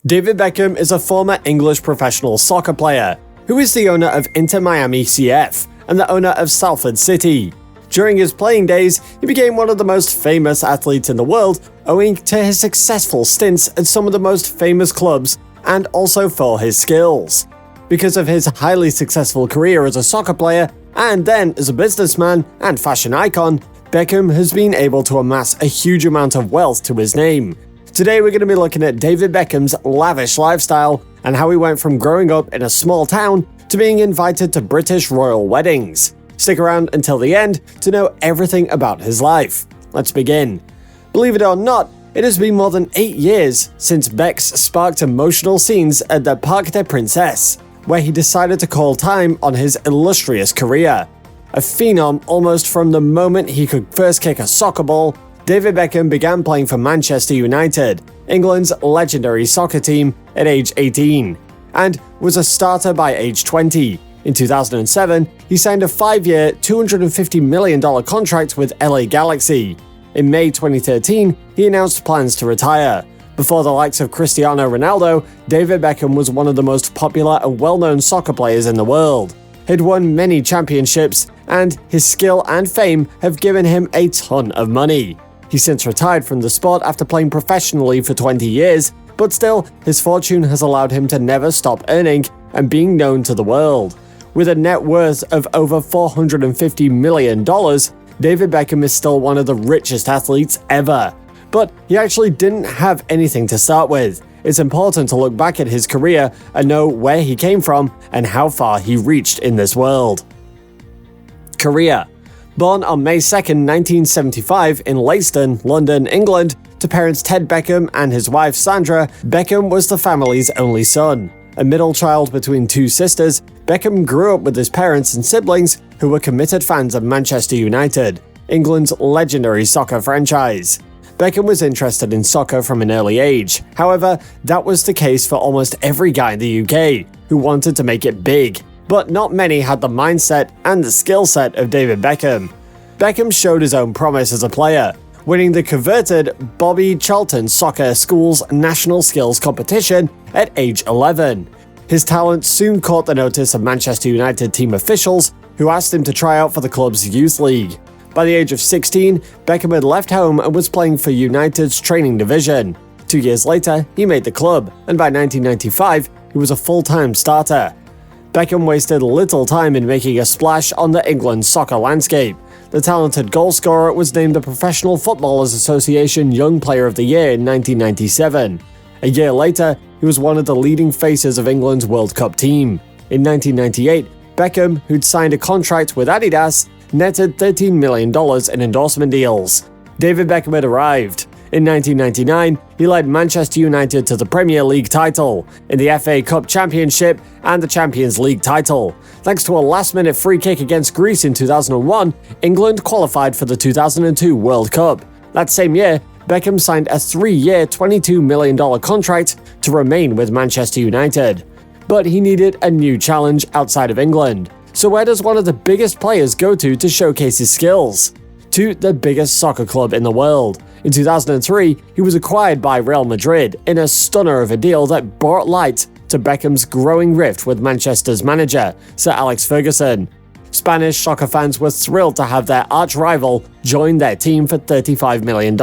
David Beckham is a former English professional soccer player who is the owner of Inter Miami CF and the owner of Salford City. During his playing days, he became one of the most famous athletes in the world owing to his successful stints at some of the most famous clubs and also for his skills. Because of his highly successful career as a soccer player and then as a businessman and fashion icon, Beckham has been able to amass a huge amount of wealth to his name. Today we're going to be looking at David Beckham's lavish lifestyle and how he went from growing up in a small town to being invited to British royal weddings. Stick around until the end to know everything about his life. Let's begin. Believe it or not, it has been more than 8 years since Bex sparked emotional scenes at the Parc des Princes, where he decided to call time on his illustrious career. A phenom almost from the moment he could first kick a soccer ball, David Beckham began playing for Manchester United, England's legendary soccer team, at age 18, and was a starter by age 20. In 2007, he signed a 5-year, $250 million contract with LA Galaxy. In May 2013, he announced plans to retire. Before the likes of Cristiano Ronaldo, David Beckham was one of the most popular and well-known soccer players in the world. He'd won many championships, and his skill and fame have given him a ton of money. He's since retired from the sport after playing professionally for 20 years, but still, his fortune has allowed him to never stop earning and being known to the world. With a net worth of over $450 million, David Beckham is still one of the richest athletes ever. But he actually didn't have anything to start with. It's important to look back at his career and know where he came from and how far he reached in this world. Career. Born on May 2, 1975 in Leiston, London, England, to parents Ted Beckham and his wife Sandra, Beckham was the family's only son. A middle child between two sisters, Beckham grew up with his parents and siblings who were committed fans of Manchester United, England's legendary soccer franchise. Beckham was interested in soccer from an early age. However, that was the case for almost every guy in the UK who wanted to make it big. But not many had the mindset and the skill set of David Beckham. Beckham showed his own promise as a player, winning the coveted Bobby Charlton Soccer School's National Skills Competition at age 11. His talent soon caught the notice of Manchester United team officials, who asked him to try out for the club's youth league. By the age of 16, Beckham had left home and was playing for United's training division. 2 years later, he made the club, and by 1995, he was a full-time starter. Beckham wasted little time in making a splash on the England soccer landscape. The talented goalscorer was named the Professional Footballers Association Young Player of the Year in 1997. A year later, he was one of the leading faces of England's World Cup team. In 1998, Beckham, who'd signed a contract with Adidas, netted $13 million in endorsement deals. David Beckham had arrived. In 1999, he led Manchester United to the Premier League title, in the FA Cup Championship, and the Champions League title. Thanks to a last-minute free kick against Greece in 2001, England qualified for the 2002 World Cup. That same year, Beckham signed a 3-year, $22 million contract to remain with Manchester United. But he needed a new challenge outside of England. So where does one of the biggest players go to showcase his skills? To the biggest soccer club in the world. In 2003, he was acquired by Real Madrid in a stunner of a deal that brought light to Beckham's growing rift with Manchester's manager, Sir Alex Ferguson. Spanish soccer fans were thrilled to have their arch-rival join their team for $35 million.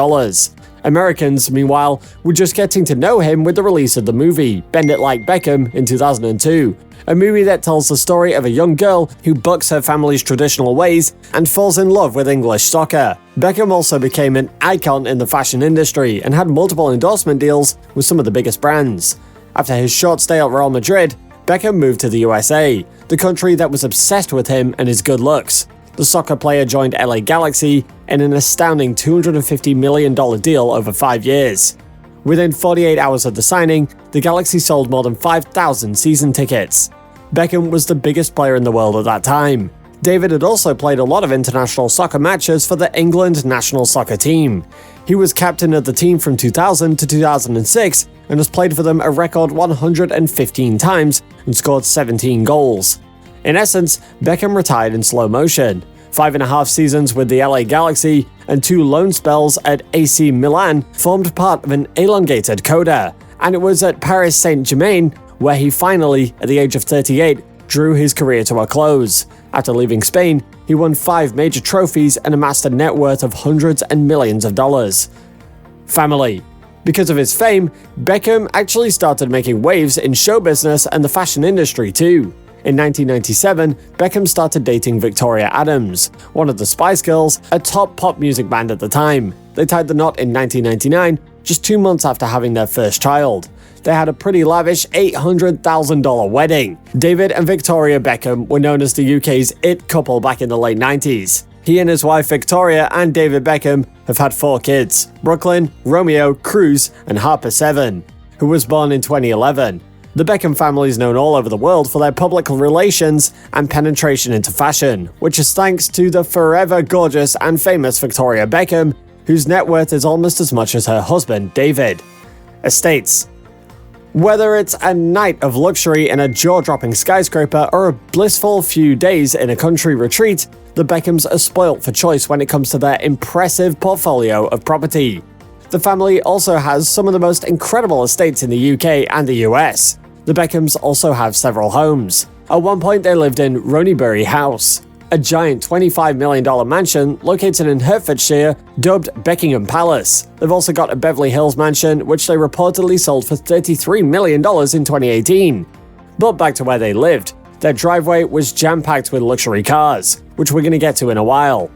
Americans, meanwhile, were just getting to know him with the release of the movie Bend It Like Beckham in 2002, a movie that tells the story of a young girl who bucks her family's traditional ways and falls in love with English soccer. Beckham also became an icon in the fashion industry and had multiple endorsement deals with some of the biggest brands. After his short stay at Real Madrid, Beckham moved to the USA, the country that was obsessed with him and his good looks. The soccer player joined LA Galaxy in an astounding $250 million deal over 5 years. Within 48 hours of the signing, the Galaxy sold more than 5,000 season tickets. Beckham was the biggest player in the world at that time. David had also played a lot of international soccer matches for the England national soccer team. He was captain of the team from 2000 to 2006 and has played for them a record 115 times and scored 17 goals. In essence, Beckham retired in slow motion. 5.5 seasons with the LA Galaxy and 2 loan spells at AC Milan formed part of an elongated coda, and it was at Paris Saint-Germain where he finally, at the age of 38, drew his career to a close. After leaving Spain, he won 5 major trophies and amassed a net worth of hundreds and millions of dollars. Family. Because of his fame, Beckham actually started making waves in show business and the fashion industry too. In 1997, Beckham started dating Victoria Adams, one of the Spice Girls, a top pop music band at the time. They tied the knot in 1999, just 2 months after having their first child. They had a pretty lavish $800,000 wedding. David and Victoria Beckham were known as the UK's it couple back in the late 90s. He and his wife Victoria and David Beckham have had 4 kids: Brooklyn, Romeo, Cruz, and Harper 7, who was born in 2011. The Beckham family is known all over the world for their public relations and penetration into fashion, which is thanks to the forever gorgeous and famous Victoria Beckham, whose net worth is almost as much as her husband, David. Estates. Whether it's a night of luxury in a jaw-dropping skyscraper or a blissful few days in a country retreat, the Beckhams are spoilt for choice when it comes to their impressive portfolio of property. The family also has some of the most incredible estates in the UK and the US. The Beckhams also have several homes. At one point they lived in Roneybury House, a giant $25 million mansion located in Hertfordshire dubbed Buckingham Palace. They've also got a Beverly Hills mansion which they reportedly sold for $33 million in 2018. But back to where they lived. Their driveway was jam-packed with luxury cars, which we're going to get to in a while.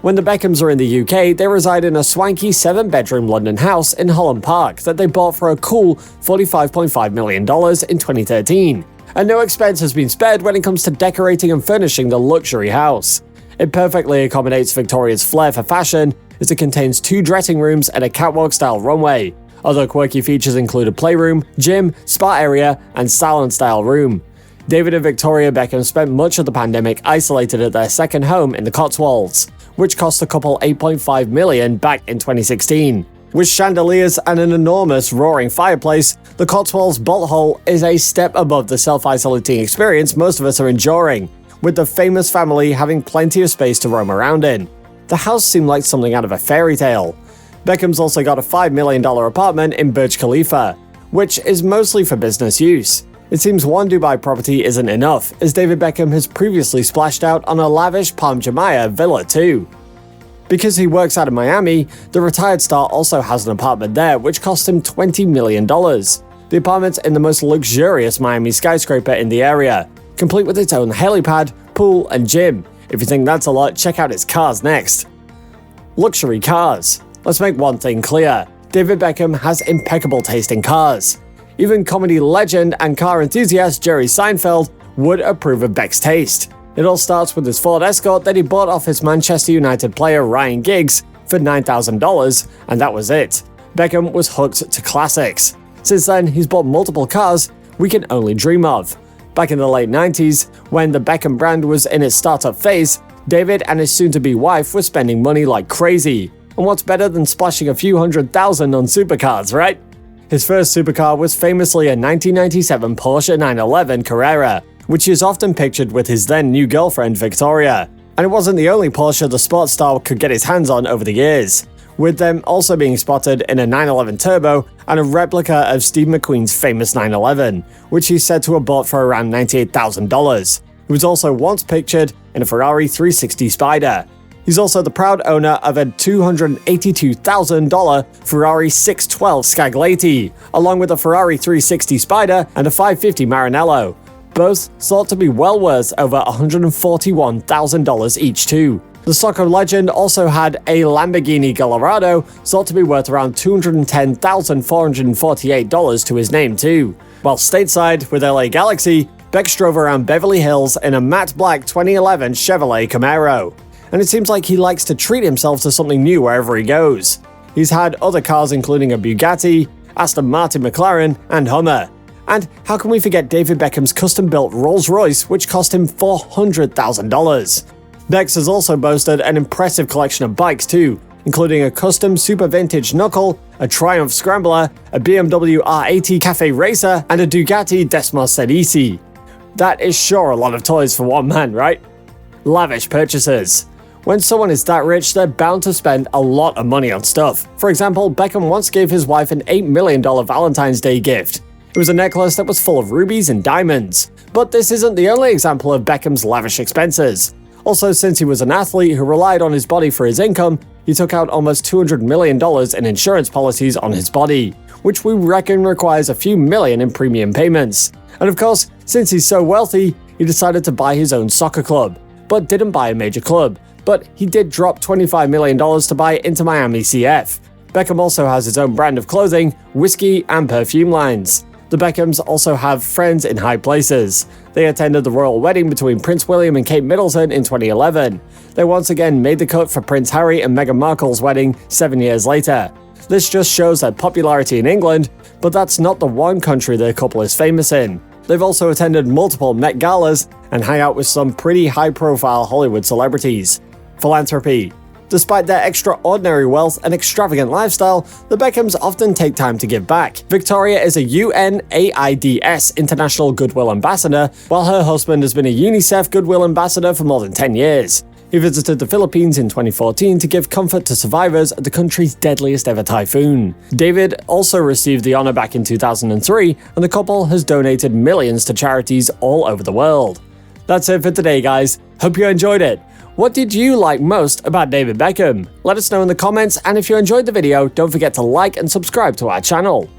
When the Beckhams are in the UK, they reside in a swanky 7-bedroom London house in Holland Park that they bought for a cool $45.5 million in 2013. And no expense has been spared when it comes to decorating and furnishing the luxury house. It perfectly accommodates Victoria's flair for fashion, as it contains 2 dressing rooms and a catwalk-style runway. Other quirky features include a playroom, gym, spa area, and salon-style room. David and Victoria Beckham spent much of the pandemic isolated at their second home in the Cotswolds, which cost the couple $8.5 million back in 2016. With chandeliers and an enormous roaring fireplace, the Cotswolds bolt hole is a step above the self-isolating experience most of us are enduring, with the famous family having plenty of space to roam around in. The house seemed like something out of a fairy tale. Beckham's also got a $5 million apartment in Burj Khalifa, which is mostly for business use. It seems one Dubai property isn't enough, as David Beckham has previously splashed out on a lavish Palm Jumeirah villa too. Because he works out of Miami, the retired star also has an apartment there which cost him $20 million. The apartment's in the most luxurious Miami skyscraper in the area, complete with its own helipad, pool, and gym. If you think that's a lot, check out its cars next. Luxury cars. Let's make one thing clear. David Beckham has impeccable taste in cars. Even comedy legend and car enthusiast Jerry Seinfeld would approve of Beck's taste. It all starts with his Ford Escort that he bought off his Manchester United player Ryan Giggs for $9,000, and that was it. Beckham was hooked to classics. Since then, he's bought multiple cars we can only dream of. Back in the late 90s, when the Beckham brand was in its startup phase, David and his soon-to-be wife were spending money like crazy. And what's better than splashing a few $100,000 on supercars, right? His first supercar was famously a 1997 Porsche 911 Carrera, which is often pictured with his then new girlfriend Victoria. And it wasn't the only Porsche the sports star could get his hands on over the years, with them also being spotted in a 911 Turbo and a replica of Steve McQueen's famous 911, which he's said to have bought for around $98,000. He was also once pictured in a Ferrari 360 Spider. He's also the proud owner of a $282,000 Ferrari 612 Scaglietti, along with a Ferrari 360 Spider and a 550 Maranello, both thought to be well worth over $141,000 each too. The soccer legend also had a Lamborghini Gallardo, thought to be worth around $210,448 to his name too. While stateside with LA Galaxy, Beck drove around Beverly Hills in a matte black 2011 Chevrolet Camaro. And it seems like he likes to treat himself to something new wherever he goes. He's had other cars including a Bugatti, Aston Martin McLaren, and Hummer. And how can we forget David Beckham's custom-built Rolls-Royce, which cost him $400,000. Becks has also boasted an impressive collection of bikes too, including a custom super vintage Knuckle, a Triumph Scrambler, a BMW R80 Cafe Racer, and a Ducati Desmos Sedisi. That is sure a lot of toys for one man, right? Lavish purchases. When someone is that rich, they're bound to spend a lot of money on stuff. For example, Beckham once gave his wife an $8 million Valentine's Day gift. It was a necklace that was full of rubies and diamonds. But this isn't the only example of Beckham's lavish expenses. Also, since he was an athlete who relied on his body for his income, he took out almost $200 million in insurance policies on his body, which we reckon requires a few million in premium payments. And of course, since he's so wealthy, he decided to buy his own soccer club, but didn't buy a major club. But he did drop $25 million to buy Inter Miami CF. Beckham also has his own brand of clothing, whiskey, and perfume lines. The Beckhams also have friends in high places. They attended the royal wedding between Prince William and Kate Middleton in 2011. They once again made the cut for Prince Harry and Meghan Markle's wedding 7 years later. This just shows their popularity in England, but that's not the one country the couple is famous in. They've also attended multiple Met Galas and hang out with some pretty high-profile Hollywood celebrities. Philanthropy. Despite their extraordinary wealth and extravagant lifestyle, the Beckhams often take time to give back. Victoria is a UNAIDS International Goodwill Ambassador, while her husband has been a UNICEF Goodwill Ambassador for more than 10 years. He visited the Philippines in 2014 to give comfort to survivors of the country's deadliest ever typhoon. David also received the honor back in 2003, and the couple has donated millions to charities all over the world. That's it for today, guys. Hope you enjoyed it. What did you like most about David Beckham? Let us know in the comments, and if you enjoyed the video, don't forget to like and subscribe to our channel.